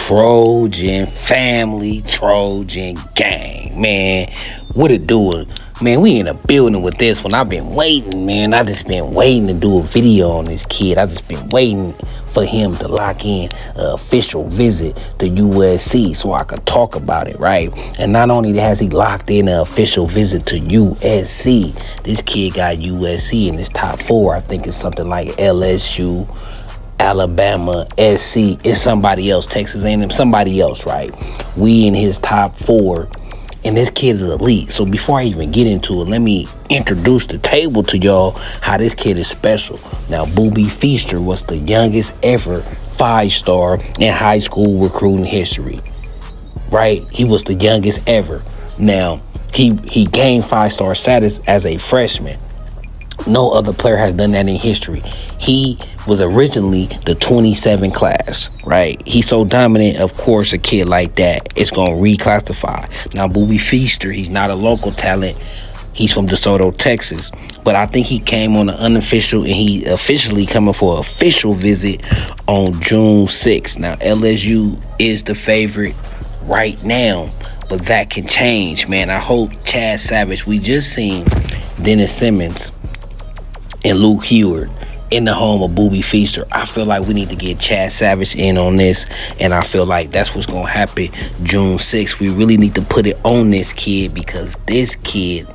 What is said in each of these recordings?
Trojan family, Trojan gang, man. What it doing? Man, we in a building with this one. I've been waiting, man. I just been waiting to do a video on this kid. I just been waiting for him to lock in an official visit to USC so I could talk about it, right? And not only has he locked in an official visit to USC, this kid got USC in his top 4. I think it's something like LSU, Alabama, SC, it's somebody else, Texas A&M, somebody else, right? We in his top 4, and this kid is elite. So before I even get into it, let me introduce the table to y'all, how this kid is special. Now, Boobie Feaster was the youngest ever 5-star in high school recruiting history, right? He was the youngest ever. Now, he gained 5-star status as a freshman. No other player has done that in history. He was originally the 27 class, right? He's so dominant, of course, a kid like that, it's going to reclassify. Now, Boobie Feaster, he's not a local talent. He's from DeSoto, Texas. But I think he came on an unofficial, and he officially coming for an official visit on June 6th. Now, LSU is the favorite right now, but that can change, man. I hope Chad Savage, we just seen Dennis Simmons and Luke Heward in the home of Boobie Feaster. I feel like we need to get Chad Savage in on this, and I feel like that's what's going to happen June 6th. We really need to put it on this kid because this kid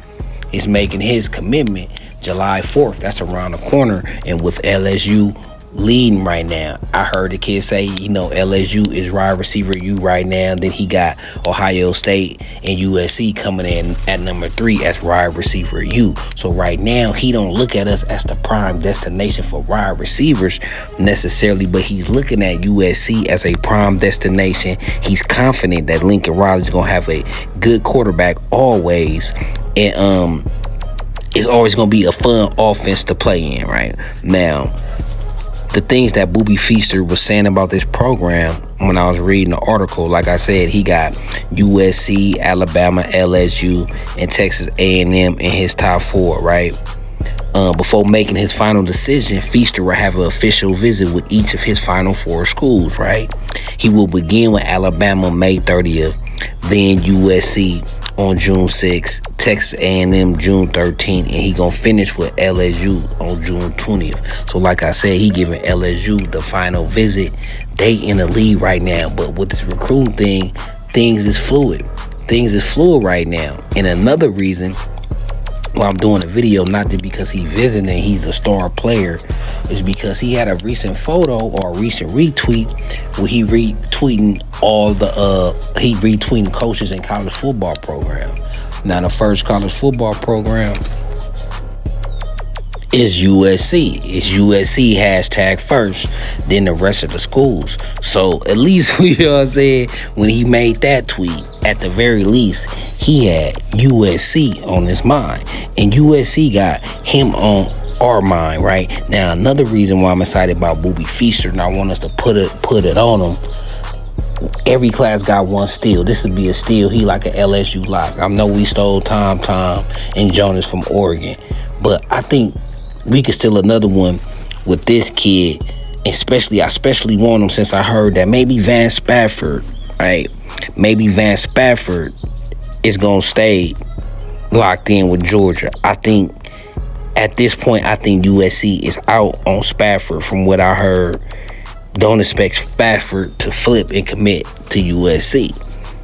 is making his commitment July 4th. That's around the corner, and with LSU leading right now, I heard the kid say, LSU is wide receiver U right now. Then he got Ohio State and USC coming in at number 3 as wide receiver U. So right now, he don't look at us as the prime destination for wide receivers necessarily, but he's looking at USC as a prime destination. He's confident that Lincoln Riley's gonna have a good quarterback always, and it's always gonna be a fun offense to play in. Right now, the things that Boobie Feaster was saying about this program when I was reading the article, like I said, he got USC, Alabama, LSU, and Texas A&M in his top 4, right? Before making his final decision, Feaster will have an official visit with each of his final 4 schools, right? He will begin with Alabama May 30th, then USC on June 6th, Texas A&M June 13th, and he gonna finish with LSU on June 20th. So like I said, he giving LSU the final visit. They in the lead right now, but with this recruiting thing, things is fluid. Things is fluid right now. And another reason why I'm doing a video, not just because he's visiting, he's a star player, is because he had a recent photo or a recent retweet where he retweeting coaches in college football program. Now, the first college football program is USC. It's USC hashtag first, then the rest of the schools. So at least, you know what I'm saying, when he made that tweet, at the very least, he had USC on his mind. And USC got him on our mind, right? Now, another reason why I'm excited about Boobie Feaster, and I want us to put it on him, every class got one steal. This would be a steal. He like an LSU lock. I know we stole Tom and Jonas from Oregon, but I think we could steal another one with this kid. I especially want him since I heard that maybe Van Spafford, right? Maybe Van Spafford is going to stay locked in with Georgia. I think at this point, I think USC is out on Spafford from what I heard. Don't expect Spafford to flip and commit to USC,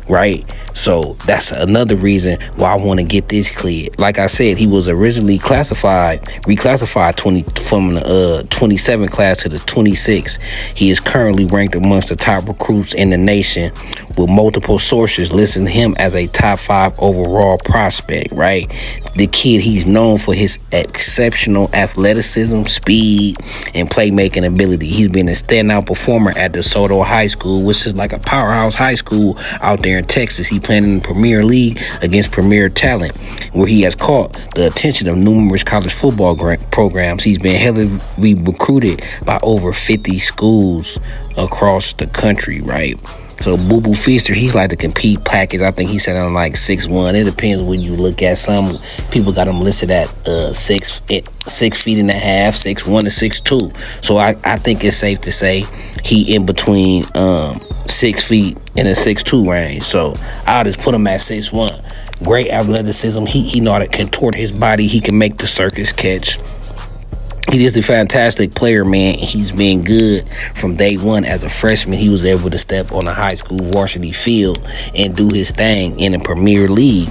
right? So that's another reason why I want to get this cleared. Like I said, he was originally reclassified from the 27 class to the 26. He is currently ranked amongst the top recruits in the nation, with multiple sources listing him as a top 5 overall prospect, right? The kid, he's known for his exceptional athleticism, speed, and playmaking ability. He's been a standout performer at DeSoto High School, which is like a powerhouse high school out there in Texas. He played in the Premier League against premier talent, where he has caught the attention of numerous college football programs. He's been heavily recruited by over 50 schools across the country, right? So Boobie Feaster, he's like the complete package. I think he's set on like 6'1". It depends when you look at. Some people got him listed at 6 feet and a half, 6'1" to 6'2". So I think it's safe to say he in between 6 feet in a 6'2" range. So I'll just put him at 6'1". Great athleticism. He know how to contort his body. He can make the circus catch. He is a fantastic player, man. He's been good from day one. As a freshman, he was able to step on a high school varsity field and do his thing in a Premier League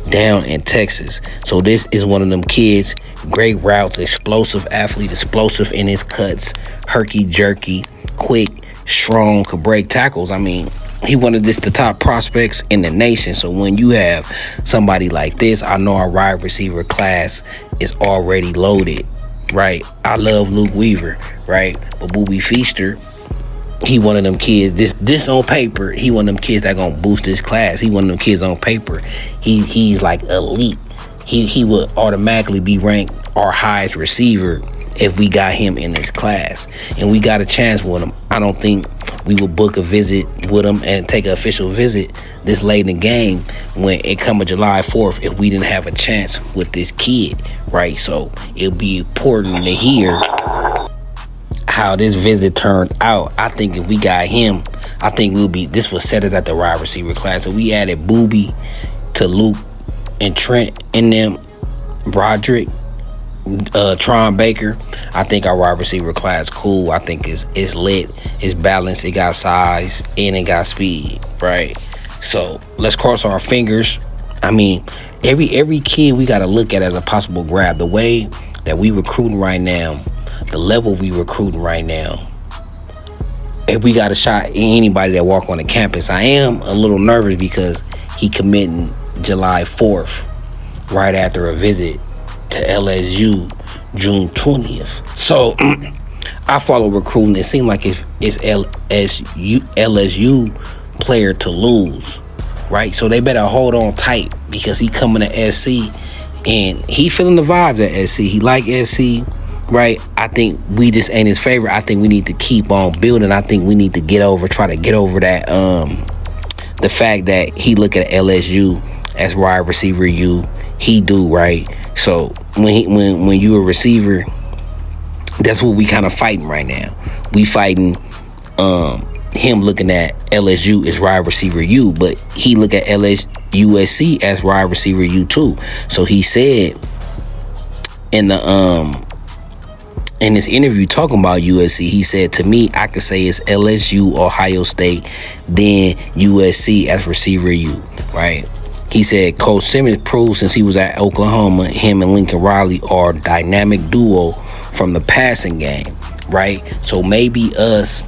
down in Texas. So this is one of them kids. Great routes, explosive athlete, explosive in his cuts, herky-jerky, quick, strong, could break tackles. I mean, he one of the top prospects in the nation. So when you have somebody like this, I know our wide receiver class is already loaded. Right, I love Luke Weaver, right? But Boobie Feaster, he one of them kids. This on paper, he one of them kids that gonna boost his class. He one of them kids on paper. He's like elite. He would automatically be ranked our highest receiver if we got him in this class, and we got a chance with him. I don't think we will book a visit with him and take an official visit this late in the game when it come July 4th if we didn't have a chance with this kid, right? So it'll be important to hear how this visit turned out. I think if we got him, I think this will set us at the wide receiver class. If we added Boobie to Luke and Trent and them, Broderick, Tron Baker, I think our wide receiver class cool. I think it's lit, it's balanced, it got size, and it got speed, right? So let's cross our fingers. I mean, every kid we got to look at as a possible grab. The way that we recruiting right now, the level we recruiting right now, if we got a shot at anybody that walk on the campus. I am a little nervous because he committing July 4th, right after a visit to LSU June 20th. So I follow recruiting. It seemed like if it's LSU player to lose, right? So they better hold on tight because he coming to SC and he feeling the vibes at SC. He like SC, right? I think we just ain't his favorite. I think we need to keep on building. I think we need to try to get over that the fact that he look at LSU as wide receiver U. He do, right? So when you a receiver, that's what we kind of fighting right now. We fighting him looking at LSU as wide receiver U, but he look at USC as wide receiver U too. So he said in this interview talking about USC, he said, to me, I could say it's LSU, Ohio State, then USC as receiver U, right? He said Coach Simmons proved since he was at Oklahoma, him and Lincoln Riley are a dynamic duo from the passing game, right? So maybe us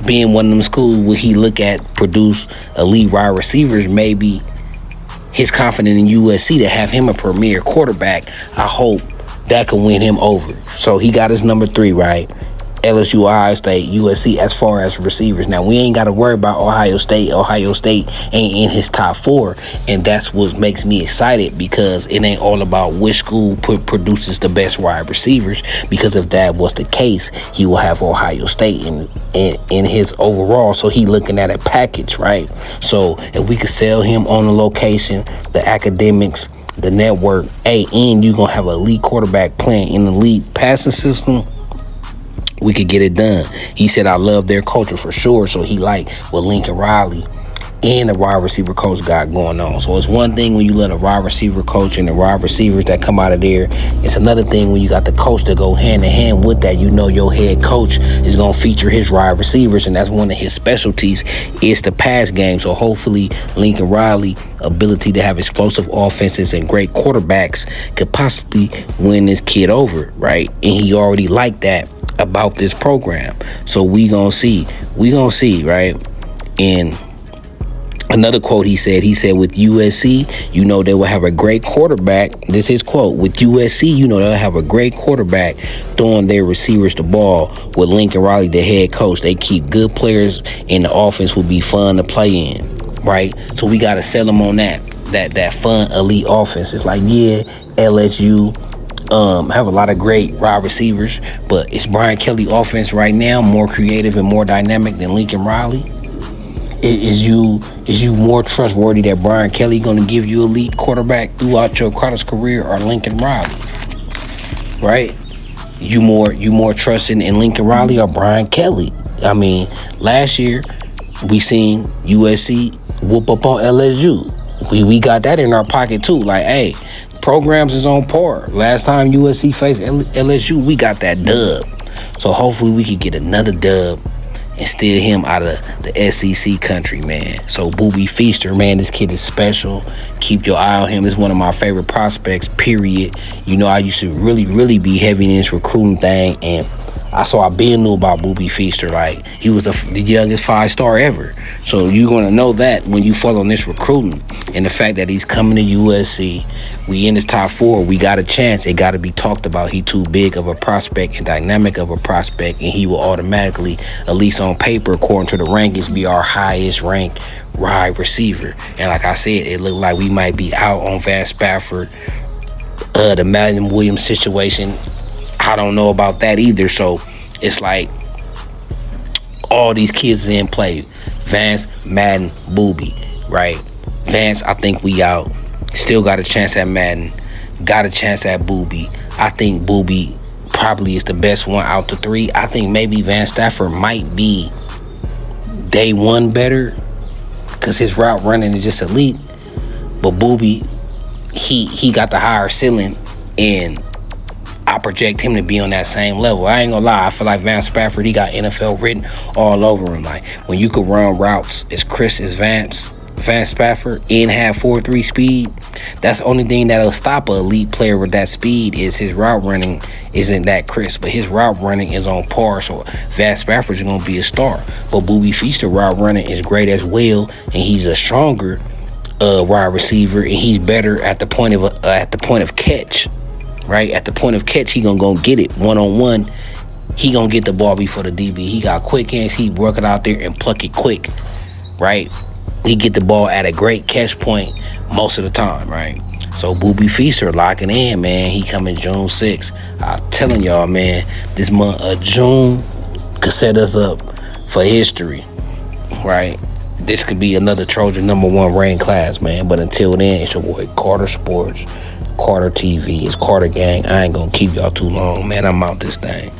being one of them schools where he look at produce elite wide receivers, maybe his confidence in USC to have him a premier quarterback, I hope that can win him over. So he got his number 3, right? LSU, Ohio State, USC as far as receivers. Now, we ain't got to worry about Ohio State. Ohio State ain't in his top 4, and that's what makes me excited because it ain't all about which school produces the best wide receivers, because if that was the case, he will have Ohio State in his overall, so he looking at a package, right? So if we could sell him on the location, the academics, the network, and you're going to have an elite quarterback playing in the elite passing system, we could get it done. He said, I love their culture for sure. So he like what Lincoln Riley and the wide receiver coach got going on. So it's one thing when you let a wide receiver coach and the wide receivers that come out of there. It's another thing when you got the coach to go hand in hand with that. You know your head coach is going to feature his wide receivers, and that's one of his specialties is the pass game. So hopefully Lincoln Riley ability to have explosive offenses and great quarterbacks could possibly win this kid over, right? And he already liked that about this program. So we gonna see, right? And another quote he said with USC, you know they will have a great quarterback. This is quote, with USC, you know they'll have a great quarterback throwing their receivers the ball. With Lincoln Riley, the head coach, they keep good players and the offense will be fun to play in, right? So we got to sell them on that fun elite offense. It's like, yeah, LSU have a lot of great wide receivers, but it's Brian Kelly offense right now more creative and more dynamic than Lincoln Riley? Is you more trustworthy that Brian Kelly going to give you elite quarterback throughout your college career or Lincoln Riley, right? You more trusting in Lincoln Riley or Brian Kelly? I mean, last year We seen USC whoop up on LSU. We got that in our pocket too. Like, hey, programs is on par. Last time USC faced LSU, we got that dub. So hopefully we could get another dub and steal him out of the SEC country, man. So Boobie Feaster, man, this kid is special. Keep your eye on him. He's one of my favorite prospects, period. You know, I used to really be heavy in this recruiting thing, and I been knew about Boobie Feaster. Like, he was the youngest 5-star ever. So you're going to know that when you follow this recruiting. And the fact that he's coming to USC, we in his top 4, we got a chance. It got to be talked about. He too big of a prospect and dynamic of a prospect, and he will automatically, at least on paper, according to the rankings, be our highest ranked wide receiver. And like I said, it looked like we might be out on Van Spafford. The Madden Williams situation, I don't know about that either. So it's like all these kids is in play. Vance, Madden, Boobie, right? Vance, I think we out. Still got a chance at Madden. Got a chance at Boobie. I think Boobie probably is the best one out the 3. I think maybe Van Stafford might be day 1 better because his route running is just elite. But Boobie, he got the higher ceiling, and I project him to be on that same level. I ain't gonna lie, I feel like Van Spafford, he got NFL written all over him. Like, when you could run routes as crisp as Van Spafford and have 4.3 speed, that's the only thing that'll stop an elite player with that speed is his route running isn't that crisp. But his route running is on par, so Van Spafford's gonna be a star. But Boobie Feaster route running is great as well, and he's a stronger wide receiver, and he's better at the point of catch. Right at the point of catch, he gonna go get it one-on-one. He gonna get the ball before the DB. He got quick hands. He work it out there and pluck it quick. Right, he get the ball at a great catch point most of the time. Right, so Boobie Feaster locking in, man. He coming June 6th. I'm telling y'all, man, this month of June could set us up for history. Right, this could be another Trojan #1 ranked class, man. But until then, it's your boy Carter Sports, Carter TV. It's Carter Gang. I ain't gonna keep y'all too long, man. I'm out this thing.